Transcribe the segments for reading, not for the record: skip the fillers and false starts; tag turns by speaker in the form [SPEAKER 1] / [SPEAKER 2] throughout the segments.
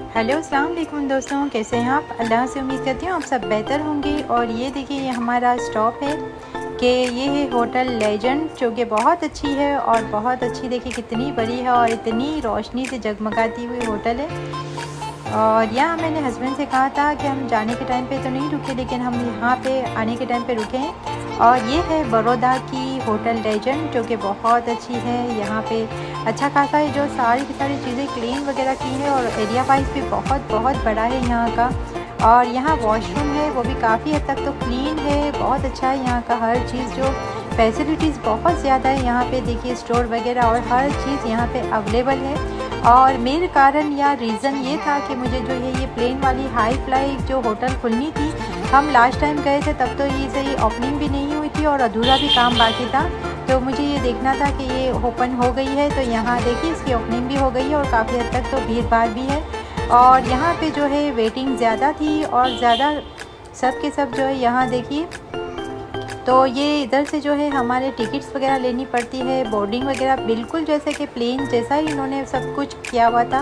[SPEAKER 1] Hello अस्सलाम वालेकुम दोस्तों, कैसे हैं आप। अल्लाह से उम्मीद करती हूँ आप सब बेहतर होंगे। और ये देखिए ये हमारा स्टॉप है कि ये है होटल लेजेंड, जो कि बहुत अच्छी है और बहुत अच्छी, देखिए कितनी बड़ी है और इतनी रोशनी से जगमगाती हुई होटल है। और यहाँ मैंने हस्बैंड से कहा था कि हम जाने के टाइम पे तो नहीं रुके, लेकिन हम यहाँ पे आने के टाइम पे रुके हैं। और ये है बड़ौदा की होटल लेजेंड, जो कि बहुत अच्छी है। यहाँ पे अच्छा खासा है, जो सारी की सारी चीज़ें क्लीन वगैरह की है और एरिया वाइज भी बहुत बड़ा है यहाँ का। और यहाँ वॉशरूम है, वो भी काफ़ी हद तक तो क्लीन है, बहुत अच्छा है यहाँ का हर चीज़। जो फैसिलिटीज़ बहुत ज़्यादा है यहाँ पे, देखिए स्टोर वगैरह और हर चीज़ यहाँ पे अवेलेबल है। और मेरे कारण या रीज़न ये था कि मुझे जो है ये प्लेन वाली हाई फ्लाई जो होटल खुलनी थी, हम लास्ट टाइम गए थे तब तो ये सही ओपनिंग भी नहीं हुई थी और अधूरा भी काम बाकी था। तो मुझे ये देखना था कि ये ओपन हो गई है, तो यहाँ देखिए इसकी ओपनिंग भी हो गई है और काफ़ी हद तक तो भीड़ भाड़ भी है। और यहाँ पे जो है वेटिंग ज़्यादा थी और ज़्यादा सब के सब जो है यहाँ देखिए। तो ये इधर से जो है हमारे टिकट्स वगैरह लेनी पड़ती है, बोर्डिंग वगैरह बिल्कुल जैसे कि प्लेन जैसा ही इन्होंने सब कुछ किया हुआ था।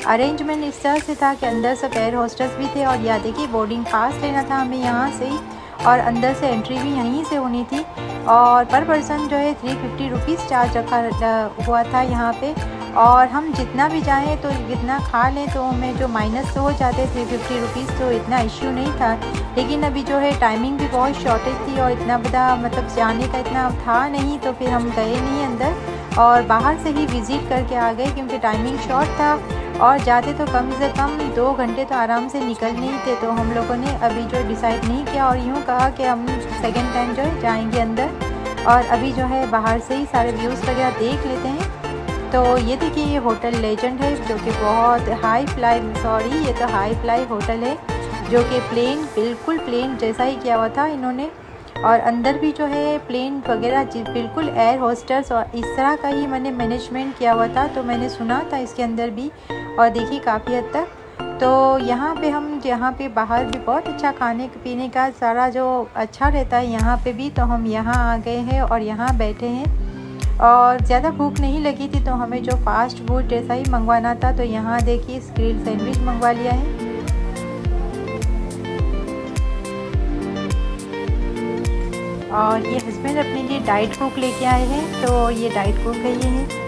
[SPEAKER 1] अरेंजमेंट इस तरह से था कि अंदर सब एयर होस्टेस भी थे और यह देखिए बोर्डिंग पास लेना था हमें यहाँ से ही, और अंदर से एंट्री भी यहीं से होनी थी। और पर पर्सन जो है 350 रुपीज़ चार्ज रखा हुआ था यहाँ पे। और हम जितना भी जाएं तो जितना खा लें तो हमें जो माइनस तो हो जाते 350 रुपीज़, तो इतना इश्यू नहीं था। लेकिन अभी जो है टाइमिंग भी बहुत शॉर्टेज थी और इतना बड़ा मतलब जाने का इतना था नहीं, तो फिर हम गए नहीं अंदर और बाहर से ही विज़िट करके आ गए, क्योंकि टाइमिंग शॉर्ट था और जाते तो कम से कम 2 घंटे तो आराम से निकलने ही थे। तो हम लोगों ने अभी जो डिसाइड नहीं किया और यूँ कहा कि हम सेकेंड टाइम जो है जाएंगे अंदर और अभी जो है बाहर से ही सारे व्यूज़ वगैरह देख लेते हैं। तो ये देखिए ये होटल लेजेंड है, जो कि बहुत हाई फ्लाई, सॉरी ये तो हाई फ्लाई होटल है, जो कि प्लेन बिल्कुल प्लेन जैसा ही किया हुआ था इन्होंने। और अंदर भी जो है प्लेन वगैरह बिल्कुल एयर होस्टर्स और इस तरह का ही मैंने मैनेजमेंट किया हुआ था, तो मैंने सुना था इसके अंदर भी। और देखिए काफ़ी हद तक तो यहाँ पे बाहर भी बहुत अच्छा खाने पीने का सारा जो अच्छा रहता है यहाँ पे भी। तो हम यहाँ आ गए हैं और यहाँ बैठे हैं और ज़्यादा भूख नहीं लगी थी, तो हमें जो फास्ट फूड जैसा ही मंगवाना था, तो यहाँ देखिए ग्रिल सैंडविच मंगवा लिया है। और ये हस्बैंड अपने लिए डाइट कोक लेके आए हैं, तो ये डाइट कोक है ये है।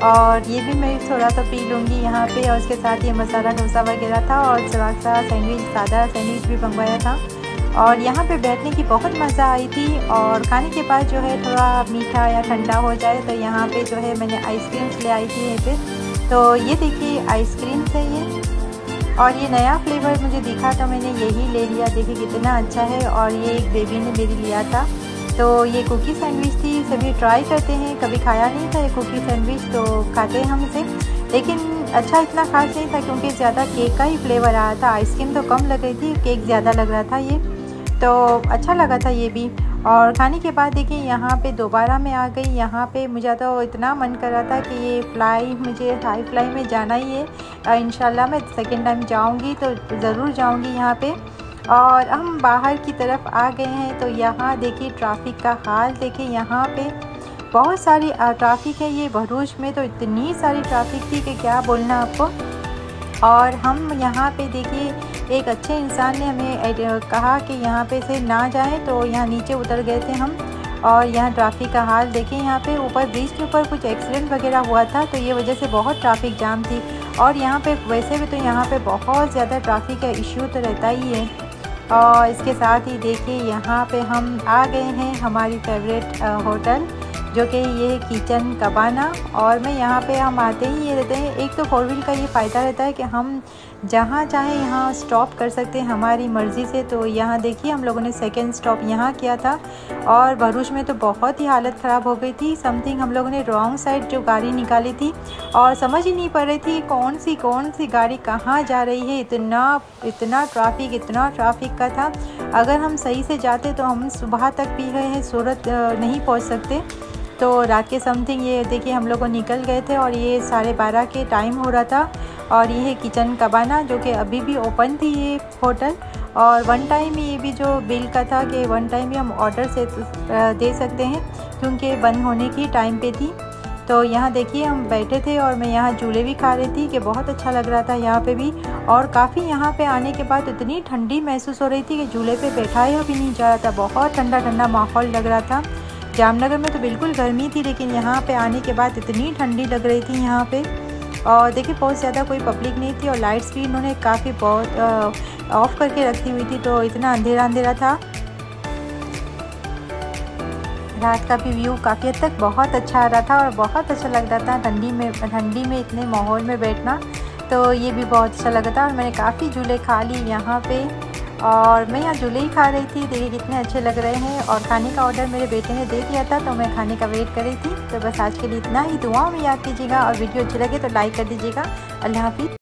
[SPEAKER 1] और ये भी मैं थोड़ा सा पी लूँगी यहाँ पे। और उसके साथ ये मसाला डोसा वगैरह था और थोड़ा सा सैंडविच, सादा सैंडविच भी मंगवाया था। और यहाँ पे बैठने की बहुत मज़ा आई थी। और खाने के बाद जो है थोड़ा मीठा या ठंडा हो जाए, तो यहाँ पे जो है मैंने आइसक्रीम्स ले आई थी यहीं पे। तो ये देखिए आइसक्रीम्स है ये, और ये नया फ्लेवर मुझे दिखा तो मैंने यही ले लिया। देखिए कितना अच्छा है। और ये एक बेबी ने मेरी लिया था। तो ये कुकी सैंडविच थी, सभी ट्राई करते हैं, कभी खाया नहीं था ये कुकी सैंडविच, तो खाते हैं हम इसे। लेकिन अच्छा इतना खास नहीं था, क्योंकि ज़्यादा केक का ही फ्लेवर आया था। आइसक्रीम तो कम लग रही थी, केक ज़्यादा लग रहा था ये, तो अच्छा लगा था ये भी। और खाने के बाद देखिए यहाँ पे दोबारा मैं आ गई। यहाँ पे मुझे तो इतना मन कर रहा था कि ये फ्लाई, मुझे हाई फ्लाई में जाना ही है। इंशाल्लाह मैं सेकेंड टाइम जाऊँगी तो ज़रूर जाऊँगी यहाँ पे। और हम बाहर की तरफ आ गए हैं, तो यहाँ देखिए ट्रैफिक का हाल देखिए। यहाँ पे बहुत सारी ट्रैफिक है। ये भरूच में तो इतनी सारी ट्रैफिक थी कि क्या बोलना आपको। और हम यहाँ पे देखिए एक अच्छे इंसान ने हमें कहा कि यहाँ पे से ना जाएं, तो यहाँ नीचे उतर गए थे हम। और यहाँ ट्रैफिक का हाल देखिए। यहाँ पे ऊपर ब्रिज के ऊपर कुछ एक्सीडेंट वगैरह हुआ था, तो ये वजह से बहुत ट्रैफिक जाम थी। और यहाँ पे वैसे भी तो यहाँ पे बहुत ज़्यादा ट्रैफिक का इशू तो रहता ही है। और इसके साथ ही देखिए यहाँ पे हम आ गए हैं हमारी फेवरेट होटल, जो कि ये है किचन कबाना। और मैं यहाँ पे हम आते ही ये रहते हैं, एक तो 4 व्हील का ये फ़ायदा रहता है कि हम जहाँ चाहें यहाँ स्टॉप कर सकते हैं हमारी मर्ज़ी से। तो यहाँ देखिए हम लोगों ने सेकंड स्टॉप यहाँ किया था। और भरूच में तो बहुत ही हालत ख़राब हो गई थी। समथिंग हम लोगों ने रॉन्ग साइड जो गाड़ी निकाली थी और समझ ही नहीं पड़ रही थी कौन सी गाड़ी कहाँ जा रही है। इतना ट्रैफिक का था। अगर हम सही से जाते तो हम सुबह तक भी गए हैं, सूरत नहीं पहुँच सकते। तो रात के समथिंग ये देखिए हम लोग निकल गए थे और ये 12:30 के टाइम हो रहा था। और ये है किचन कबाना, जो कि अभी भी ओपन थी ये होटल। और 1 टाइम ये भी जो बिल का था कि 1 टाइम भी हम ऑर्डर से दे सकते हैं, क्योंकि बंद होने की टाइम पे थी। तो यहाँ देखिए हम बैठे थे और मैं यहाँ झूले भी खा रही थी कि बहुत अच्छा लग रहा था यहाँ पे भी। और काफ़ी यहाँ पे आने के बाद इतनी ठंडी महसूस हो रही थी कि झूले पे बैठाया भी नहीं जा रहा था, बहुत ठंडा ठंडा माहौल लग रहा था। जामनगर में तो बिल्कुल गर्मी थी, लेकिन यहाँ पे आने के बाद इतनी ठंडी लग रही थी यहाँ पे। और देखिए बहुत ज़्यादा कोई पब्लिक नहीं थी और लाइट्स भी इन्होंने काफ़ी बहुत ऑफ़ करके रखी हुई थी, तो इतना अंधेरा अंधेरा था। रात का भी व्यू काफ़ी हद तक बहुत अच्छा आ रहा था और बहुत अच्छा लग रहा था ठंडी में इतने माहौल में बैठना, तो ये भी बहुत अच्छा लगा था। और मैंने काफ़ी झूले खा लिए यहाँ पे, और मैं यहाँ झूले ही खा रही थी। देखिए कितने अच्छे लग रहे हैं। और खाने का ऑर्डर मेरे बेटे ने दे दिया था, तो मैं खाने का वेट कर रही थी। तो बस आज के लिए इतना ही। दुआओं में याद कीजिएगा और वीडियो अच्छी लगे तो लाइक कर दीजिएगा। अल्लाह हाफिज़।